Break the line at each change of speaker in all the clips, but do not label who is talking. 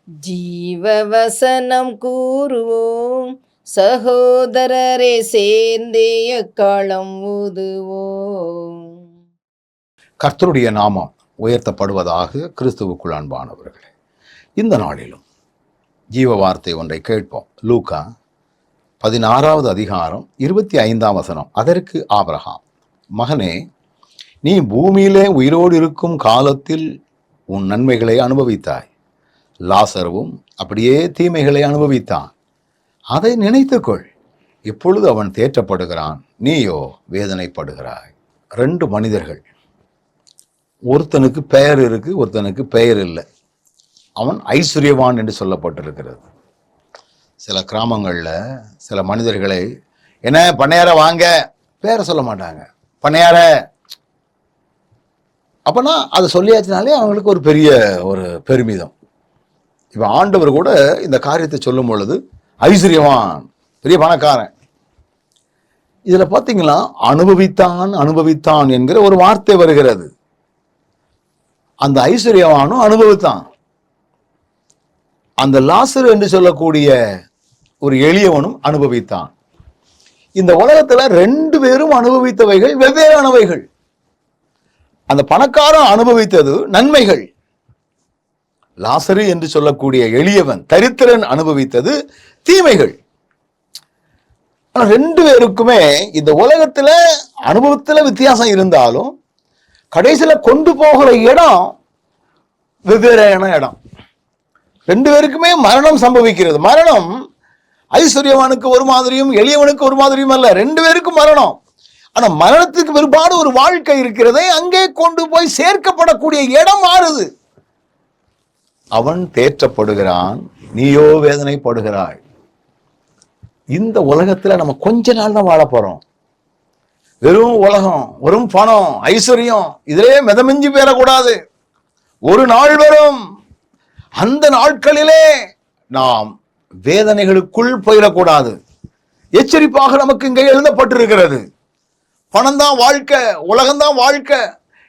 ஜீவவசனம் கூறுவோம், சகோதரரே சேர்ந்தே எக்காலம் ஊதுவோம்.
கர்த்தருடைய நாமம் உயர்த்தப்படுவதாக. கிறிஸ்துவுக்குள் அன்பானவர்களே, இந்த நாளிலும் ஜீவ வார்த்தை ஒன்றை கேட்போம். லூக்கா 16வது அதிகாரம் 25ஆம் வசனம். அதற்கு ஆபிரகாம், மகனே, நீ பூமியிலே உயிரோடு இருக்கும் காலத்தில் உன் நன்மைகளை அனுபவித்தாய். லாசருவும் அப்படியே தீமைகளை அனுபவித்தான். அதை நினைத்துக்கொள். இப்பொழுது அவன் தேற்றப்படுகிறான், நீயோ வேதனைப்படுகிறாய். 2 மனிதர்கள், ஒருத்தனுக்கு பெயர் இருக்கு, ஒருத்தனுக்கு பெயர் இல்லை. அவன் ஐஸ்வர்யவான் என்று சொல்லப்பட்டிருக்கிறது. சில கிராமங்களில் சில மனிதர்களை, என்ன பண்ணையார வாங்க, பேரை சொல்ல மாட்டாங்க, பண்ணையார. அப்பனா அதை சொல்லியாச்சுனாலே அவங்களுக்கு ஒரு பெரிய ஒரு பெருமிதம். இப்போ ஆண்டவர் கூட இந்த காரியத்தை சொல்லும் பொழுது ஐஸ்வர்யவான், பெரிய பணக்காரன். இதில் பார்த்தீங்களா, அனுபவித்தான் அனுபவித்தான் என்கிற ஒரு வார்த்தை வருகிறது. அந்த ஐஸ்வர்யவானும் அனுபவித்தான். அந்த லாசரு என்று சொல்லக்கூடிய ஒரு எளியவனும் அனுபவித்தான். இந்த உலகத்துல 2 பேரும் அனுபவித்தவைகள் வெவ்வேறானவைகள். அந்த பணக்காரன் அனுபவித்தது நன்மைகள். லாசரு என்று சொல்லக்கூடிய எளியவன், தரித்திரன் அனுபவித்தது தீமைகள். ஆனா 2 பேருக்குமே இந்த உலகத்துல அனுபவத்துல வித்தியாசம் இருந்தாலும் கடைசியில கொண்டு போகிற இடம் வெவ்வேறான இடம். 2 பேருக்குமே மரணம் சம்பவிக்கிறது. மரணம் ஐஸ்வர்யவானுக்கு ஒரு மாதிரியும் எளியவனுக்கு ஒரு மாதிரியும் அல்ல, 2 பேருக்கும் மரணம். ஆனா மரணத்துக்கு பிற்பாடு ஒரு வாழ்க்கை இருக்கிறதே, அங்கே கொண்டு போய் சேர்க்கப்படக்கூடிய இடம் மாறுது. அவன் தேற்றப்படுகிறான், நீயோ வேதனைப்படுகிறாய். இந்த உலகத்துல நம்ம கொஞ்ச நாள் தான் வாழ போறோம். வெறும் உலகம், வெறும் பணம், ஐஸ்வர்யம், இதிலே மிதமிஞ்சி பெறக்கூடாது. ஒரு நாள் வரும், அந்த நாட்களிலே நாம் வேதனைகளுக்குள் போயிடக்கூடாது. எச்சரிப்பாக நமக்கு இங்கே எழுதப்பட்டிருக்கிறது. பணம் தான் வாழ்க்கை, உலகம்தான் வாழ்க்கை.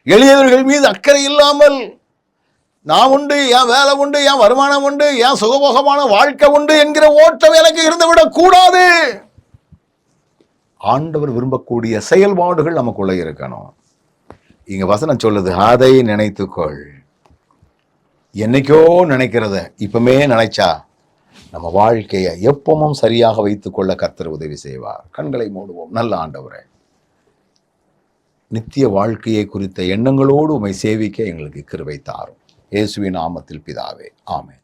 எளியவர்கள் மீது அக்கறை இல்லாமல் நான் உண்டு, என் வேலை உண்டு, என் வருமானம் உண்டு, என் சுகபோகமான வாழ்க்கை உண்டு என்கிற ஓட்டம் எனக்கு இருந்துவிடக் கூடாது. ஆண்டவர் விரும்பக்கூடிய செயல்பாடுகள் நமக்குள்ள இருக்கணும். இங்க வசனம் சொல்லுது, அதை நினைத்துக்கொள். என்னைக்கோ நினைக்கிறத இப்பமே நினைச்சா நம்ம வாழ்க்கையை எப்பவும் சரியாக வைத்துக் கொள்ள கர்த்தர் உதவி செய்வார். கண்களை மூடுவோம். நல்ல ஆண்டவரே, நித்திய வாழ்க்கையை குறித்த எண்ணங்களோடு உம்மை சேவிக்க எங்களுக்கு கிருபை தாரும். இயேசுவின் நாமத்தில் பிதாவே, ஆமென்.